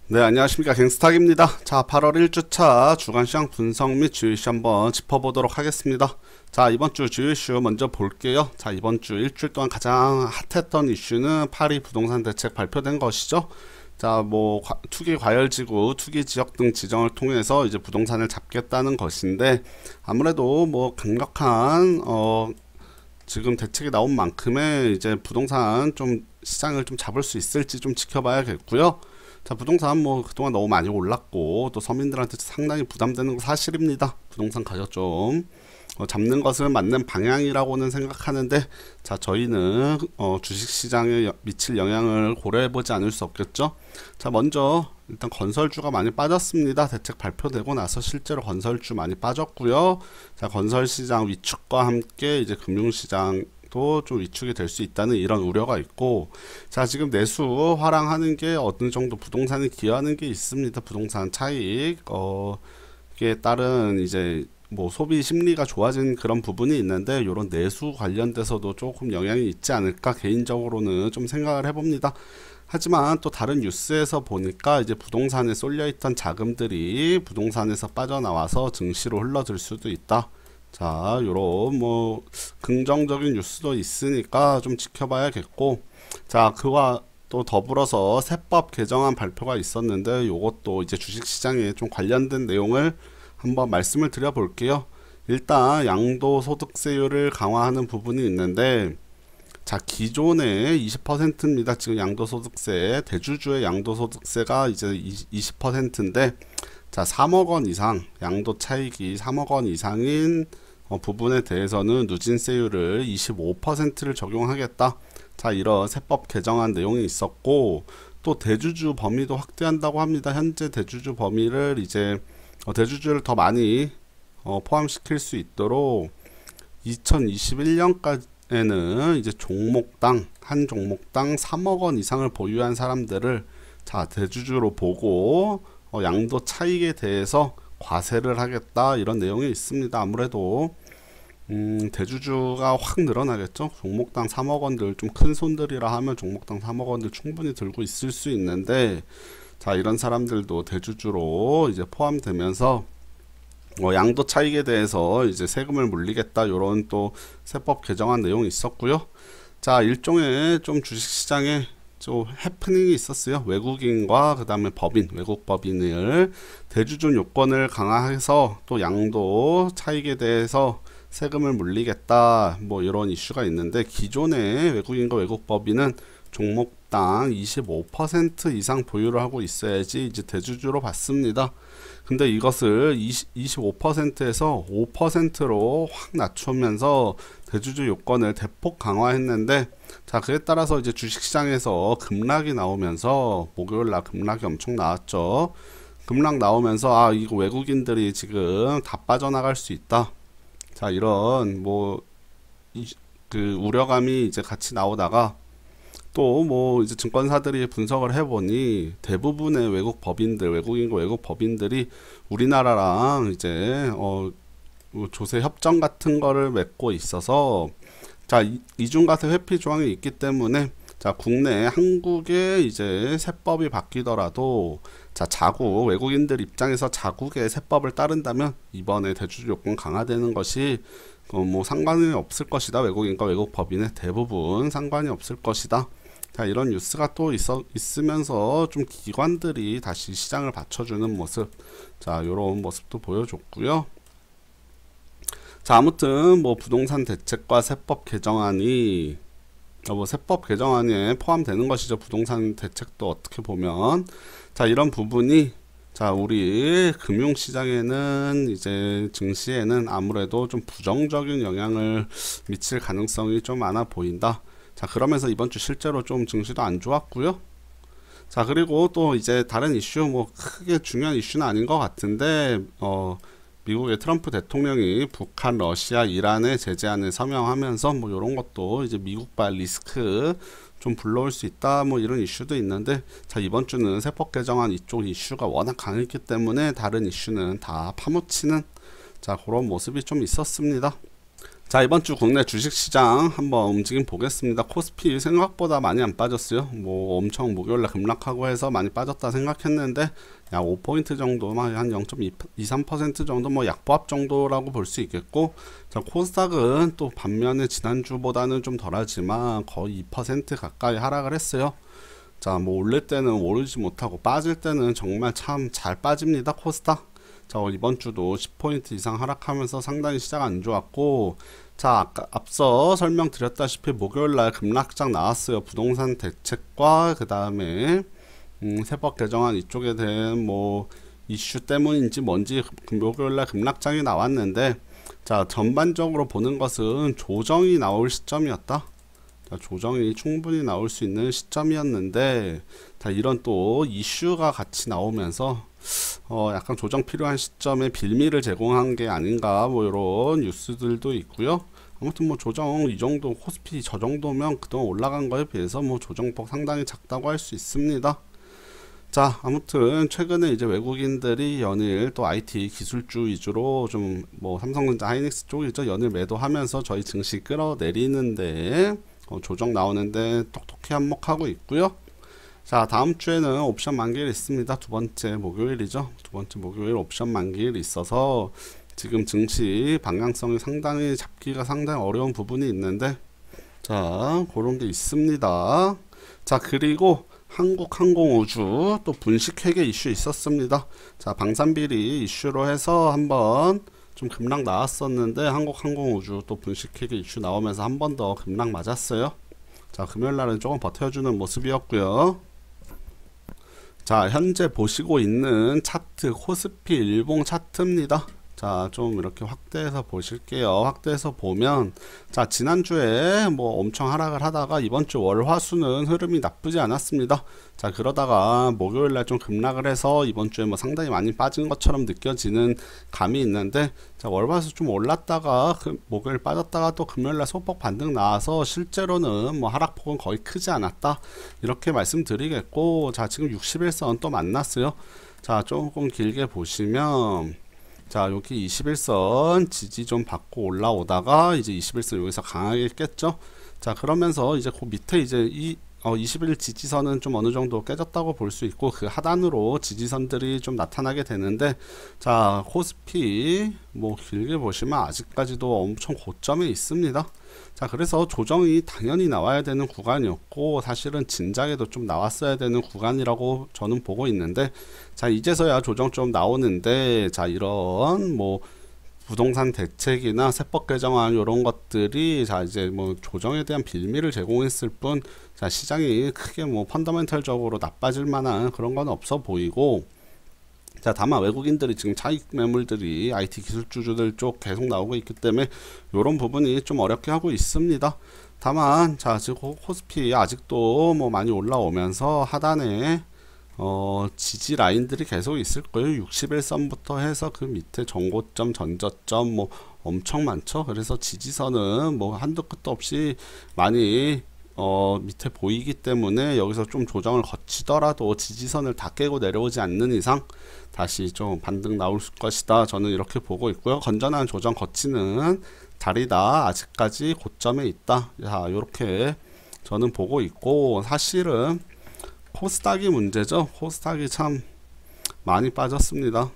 네, 안녕하십니까. 갱스탁입니다. 자, 8월 1주차 주간시장 분석 및 주요 이슈 한번 짚어보도록 하겠습니다. 자, 이번 주 주요 이슈 먼저 볼게요. 자, 이번 주 일주일 동안 가장 핫했던 이슈는 파리 부동산 대책 발표된 것이죠. 자, 뭐 투기 과열지구, 투기 지역 등 지정을 통해서 이제 부동산을 잡겠다는 것인데, 아무래도 뭐 강력한 지금 대책이 나온 만큼의 이제 부동산 좀 시장을 좀 잡을 수 있을지 좀 지켜봐야겠고요. 자, 부동산 뭐 그동안 너무 많이 올랐고 또 서민들한테 상당히 부담되는 거 사실입니다. 부동산 가격 좀 잡는 것은 맞는 방향이라고는 생각하는데, 자, 저희는 주식시장에 미칠 영향을 고려해보지 않을 수 없겠죠. 자, 먼저 일단 건설주가 많이 빠졌습니다. 대책 발표되고 나서 실제로 건설주 많이 빠졌고요. 자, 건설시장 위축과 함께 이제 금융시장 좀 위축이 될 수 있다는 이런 우려가 있고, 자, 지금 내수 화랑하는 게 어느 정도 부동산에 기여하는 게 있습니다. 부동산 차익 에 따른 이제 뭐 소비 심리가 좋아진 그런 부분이 있는데, 이런 내수 관련돼서도 조금 영향이 있지 않을까 개인적으로는 좀 생각을 해봅니다. 하지만 또 다른 뉴스에서 보니까 이제 부동산에 쏠려있던 자금들이 부동산에서 빠져나와서 증시로 흘러들 수도 있다. 자, 요런 뭐 긍정적인 뉴스도 있으니까 좀 지켜봐야겠고, 자, 그와 또 더불어서 세법 개정안 발표가 있었는데, 요것도 이제 주식시장에 좀 관련된 내용을 한번 말씀을 드려 볼게요. 일단 양도소득세율을 강화하는 부분이 있는데, 자, 기존에 20%입니다. 지금 양도소득세, 대주주의 양도소득세가 이제 20%인데, 자, 3억 원 이상, 양도 차익이 3억 원 이상인 부분에 대해서는 누진세율을 25%를 적용하겠다. 자, 이런 세법 개정안 내용이 있었고, 또 대주주 범위도 확대한다고 합니다. 현재 대주주 범위를 이제 대주주를 더 많이 포함시킬 수 있도록 2021년까지는 이제 종목당 한 종목당 3억 원 이상을 보유한 사람들을, 자, 대주주로 보고 양도 차익에 대해서 과세를 하겠다, 이런 내용이 있습니다. 아무래도 대주주가 확 늘어나겠죠. 종목당 3억 원들, 좀 큰 손들이라 하면 종목당 3억 원들 충분히 들고 있을 수 있는데, 자, 이런 사람들도 대주주로 이제 포함되면서 양도 차익에 대해서 이제 세금을 물리겠다, 요런 또 세법 개정안 내용이 있었고요. 자, 일종의 좀 주식시장에 좀 해프닝이 있었어요. 외국인과 그 다음에 법인, 외국 법인을 대주주 요건을 강화해서 또 양도 차익에 대해서 세금을 물리겠다, 뭐 이런 이슈가 있는데, 기존의 외국인과 외국 법인은 종목당 25% 이상 보유를 하고 있어야지 이제 대주주로 받습니다. 근데 이것을 25%에서 5%로 확 낮추면서 대주주 요건을 대폭 강화했는데, 자, 그에 따라서 이제 주식시장에서 급락이 나오면서, 목요일날 급락이 엄청 나왔죠. 급락 나오면서, 아, 이거 외국인들이 지금 다 빠져나갈 수 있다. 자, 이런 뭐 그 우려감이 이제 같이 나오다가, 또 뭐 이제 증권사들이 분석을 해보니 대부분의 외국 법인들, 외국인과 외국 법인들이 우리나라랑 이제 조세 협정 같은 거를 맺고 있어서, 자, 이중과세 회피 조항이 있기 때문에, 자, 국내 한국의 이제 세법이 바뀌더라도, 자, 자국 외국인들 입장에서 자국의 세법을 따른다면 이번에 대주주 요건 강화되는 것이 뭐 상관이 없을 것이다. 외국인과 외국 법인의 대부분 상관이 없을 것이다. 자, 이런 뉴스가 또 있으면서 좀 기관들이 다시 시장을 받쳐주는 모습, 자, 요런 모습도 보여줬고요. 자, 아무튼 뭐 부동산 대책과 세법 개정안이 뭐 세법 개정안에 포함되는 것이죠. 부동산 대책도 어떻게 보면, 자, 이런 부분이, 자, 우리 금융시장에는 이제 증시에는 아무래도 좀 부정적인 영향을 미칠 가능성이 좀 많아 보인다. 자, 그러면서 이번 주 실제로 좀 증시도 안 좋았고요. 자, 그리고 또 이제 다른 이슈, 뭐 크게 중요한 이슈는 아닌 것 같은데, 미국의 트럼프 대통령이 북한, 러시아, 이란의 제재안을 서명하면서 뭐 이런 것도 이제 미국발 리스크 좀 불러올 수 있다, 뭐 이런 이슈도 있는데, 자, 이번 주는 세법 개정안 이쪽 이슈가 워낙 강했기 때문에 다른 이슈는 다 파묻히는, 자, 그런 모습이 좀 있었습니다. 자, 이번 주 국내 주식시장 한번 움직임 보겠습니다. 코스피 생각보다 많이 안 빠졌어요. 뭐 엄청 목요일날 급락하고 해서 많이 빠졌다 생각했는데 약 5포인트 정도, 한 0.23% 정도 뭐 약보합 정도라고 볼 수 있겠고, 자, 코스닥은 또 반면에 지난주보다는 좀 덜하지만 거의 2% 가까이 하락을 했어요. 자, 뭐 오를 때는 오르지 못하고 빠질 때는 정말 참 잘 빠집니다, 코스닥. 자, 이번 주도 10포인트 이상 하락하면서 상당히 시장 안 좋았고, 자, 아까 앞서 설명드렸다시피 목요일날 급락장 나왔어요. 부동산 대책과 그 다음에 세법 개정안 이쪽에 대한 뭐 이슈 때문인지 뭔지 목요일날 급락장이 나왔는데, 자, 전반적으로 보는 것은 조정이 나올 시점이었다. 자, 조정이 충분히 나올 수 있는 시점이었는데, 자, 이런 또 이슈가 같이 나오면서 약간 조정 필요한 시점에 빌미를 제공한 게 아닌가, 뭐 이런 뉴스들도 있고요. 아무튼 뭐 조정 이 정도, 코스피 저 정도면 그동안 올라간 거에 비해서 뭐 조정폭 상당히 작다고 할 수 있습니다. 자, 아무튼 최근에 이제 외국인들이 연일 또 IT 기술주 위주로 좀 뭐 삼성전자, 하이닉스 쪽이죠, 연일 매도하면서 저희 증시 끌어내리는데 조정 나오는데 똑똑히 한몫하고 있고요. 자, 다음 주에는 옵션 만기일 있습니다. 두 번째 목요일이죠. 두 번째 목요일 옵션 만기일 있어서 지금 증시 방향성이 상당히 잡기가 상당히 어려운 부분이 있는데, 자, 그런 게 있습니다. 자, 그리고 한국항공우주 또 분식회계 이슈 있었습니다. 자, 방산비리 이슈로 해서 한번 좀 급락 나왔었는데 한국항공우주 또 분식회계 이슈 나오면서 한 번 더 급락 맞았어요. 자, 금요일날은 조금 버텨주는 모습이었고요. 자, 현재 보시고 있는 차트 코스피 일봉 차트입니다. 자, 좀 이렇게 확대해서 보실게요. 확대해서 보면, 자, 지난주에 뭐 엄청 하락을 하다가 이번 주 월, 화, 수는 흐름이 나쁘지 않았습니다. 자, 그러다가 목요일날 좀 급락을 해서 이번 주에 뭐 상당히 많이 빠진 것처럼 느껴지는 감이 있는데, 자, 월, 화, 수 좀 올랐다가 목요일 빠졌다가 또 금요일날 소폭 반등 나와서 실제로는 뭐 하락폭은 거의 크지 않았다, 이렇게 말씀드리겠고, 자, 지금 60일선 또 만났어요. 자, 조금 길게 보시면, 자, 여기 21선 지지 좀 받고 올라오다가 이제 21선 여기서 강하게 깼죠. 자, 그러면서 이제 그 밑에 이제 21일 지지선은 좀 어느 정도 깨졌다고 볼 수 있고, 그 하단으로 지지선들이 좀 나타나게 되는데, 자, 코스피 뭐 길게 보시면 아직까지도 엄청 고점에 있습니다. 자, 그래서 조정이 당연히 나와야 되는 구간이었고, 사실은 진작에도 좀 나왔어야 되는 구간이라고 저는 보고 있는데, 자, 이제서야 조정 좀 나오는데, 자, 이런 뭐 부동산 대책이나 세법 개정안 이런 것들이, 자, 이제 뭐 조정에 대한 빌미를 제공했을 뿐, 자, 시장이 크게 뭐 펀더멘털적으로 나빠질 만한 그런 건 없어 보이고, 자, 다만 외국인들이 지금 차익 매물들이 IT 기술주들 쪽 계속 나오고 있기 때문에 이런 부분이 좀 어렵게 하고 있습니다. 다만, 자, 지금 코스피 아직도 뭐 많이 올라오면서 하단에 지지 라인들이 계속 있을 거예요. 61선부터 해서 그 밑에 전고점, 전저점 뭐 엄청 많죠. 그래서 지지선은 뭐 한도 끝도 없이 많이 밑에 보이기 때문에 여기서 좀 조정을 거치더라도 지지선을 다 깨고 내려오지 않는 이상 다시 좀 반등 나올 것이다, 저는 이렇게 보고 있고요. 건전한 조정 거치는 자리다, 아직까지 고점에 있다, 자, 이렇게 저는 보고 있고, 사실은 코스닥이 문제죠. 코스닥이 참 많이 빠졌습니다.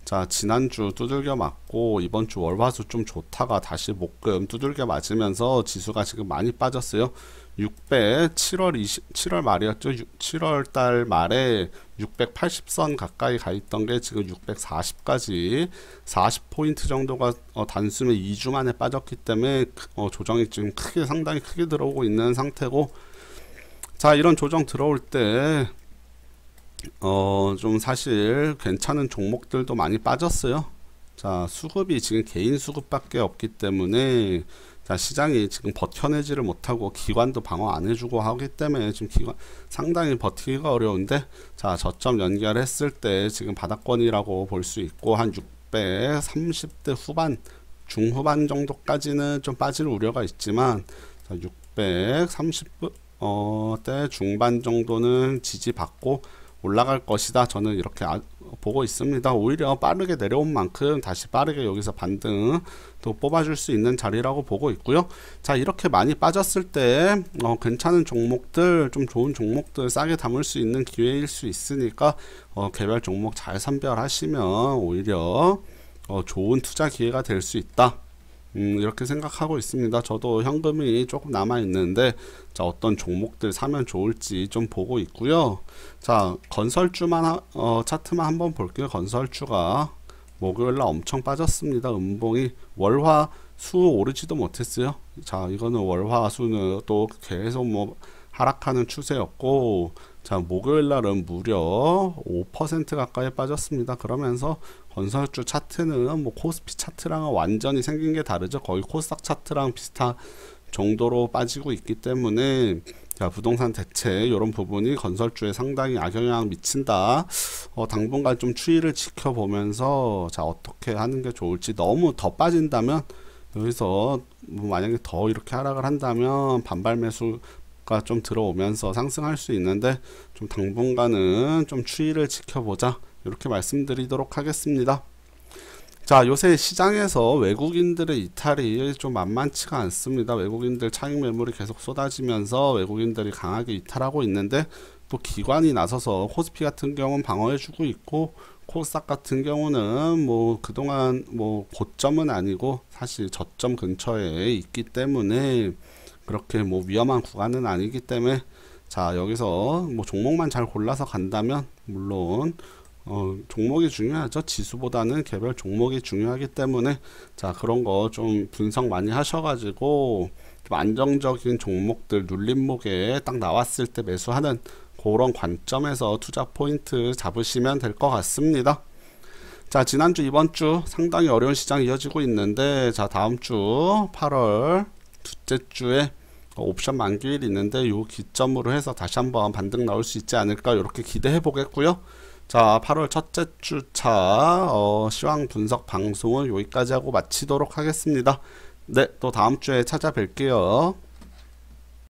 자, 지난주 두들겨 맞고 이번주 월화수 좀 좋다가 다시 목금 두들겨 맞으면서 지수가 지금 많이 빠졌어요. 7월 말이었죠. 7월 달 말에 680선 가까이 가 있던 게 지금 640까지 40포인트 정도가 단숨에 2주 만에 빠졌기 때문에 조정이 지금 상당히 크게 들어오고 있는 상태고, 자, 이런 조정 들어올 때 좀 사실 괜찮은 종목들도 많이 빠졌어요. 자, 수급이 지금 개인 수급밖에 없기 때문에, 자, 시장이 지금 버텨내지를 못하고 기관도 방어 안 해주고 하기 때문에 지금 기관 상당히 버티기가 어려운데, 자, 저점 연결했을 때 지금 바닥권이라고 볼 수 있고, 한 630대 후반, 중후반 정도까지는 좀 빠질 우려가 있지만, 자, 630대 중반 정도는 지지받고 올라갈 것이다, 저는 이렇게 보고 있습니다. 오히려 빠르게 내려온 만큼 다시 빠르게 여기서 반등 또 뽑아줄 수 있는 자리라고 보고 있고요. 자, 이렇게 많이 빠졌을 때 괜찮은 종목들, 좀 좋은 종목들 싸게 담을 수 있는 기회일 수 있으니까 개별 종목 잘 선별하시면 오히려 좋은 투자 기회가 될 수 있다. 이렇게 생각하고 있습니다. 저도 현금이 조금 남아 있는데, 자, 어떤 종목들 사면 좋을지 좀 보고 있고요. 자, 건설주만 차트만 한번 볼게요. 건설주가 목요일날 엄청 빠졌습니다. 음봉이 월화 수 오르지도 못했어요. 자, 이거는 월화 수는 또 계속 뭐 하락하는 추세였고, 자, 목요일날은 무려 5% 가까이 빠졌습니다. 그러면서 건설주 차트는 뭐 코스피 차트랑은 완전히 생긴 게 다르죠. 거의 코스닥 차트랑 비슷한 정도로 빠지고 있기 때문에, 자, 부동산 대체 이런 부분이 건설주에 상당히 악영향 미친다. 당분간 좀 추이를 지켜보면서, 자, 어떻게 하는 게 좋을지. 너무 더 빠진다면 여기서 뭐 만약에 더 이렇게 하락을 한다면 반발 매수가 좀 들어오면서 상승할 수 있는데, 좀 당분간은 좀 추이를 지켜보자, 이렇게 말씀드리도록 하겠습니다. 자, 요새 시장에서 외국인들의 이탈이 좀 만만치가 않습니다. 외국인들 차익 매물이 계속 쏟아지면서 외국인들이 강하게 이탈하고 있는데, 또 기관이 나서서 코스피 같은 경우는 방어해주고 있고, 코스닥 같은 경우는 뭐 그동안 뭐 고점은 아니고 사실 저점 근처에 있기 때문에 그렇게 뭐 위험한 구간은 아니기 때문에, 자, 여기서 뭐 종목만 잘 골라서 간다면, 물론 종목이 중요하죠. 지수보다는 개별 종목이 중요하기 때문에, 자, 그런 거 좀 분석 많이 하셔가지고 좀 안정적인 종목들 눌림목에 딱 나왔을 때 매수하는 그런 관점에서 투자 포인트 잡으시면 될 것 같습니다. 자, 지난주 이번주 상당히 어려운 시장이 이어지고 있는데, 자, 다음주 8월 둘째 주에 옵션 만기일이 있는데, 요 기점으로 해서 다시 한번 반등 나올 수 있지 않을까, 이렇게 기대해 보겠고요. 자, 8월 첫째 주차 시황 분석 방송은 여기까지 하고 마치도록 하겠습니다. 네, 또 다음 주에 찾아뵐게요.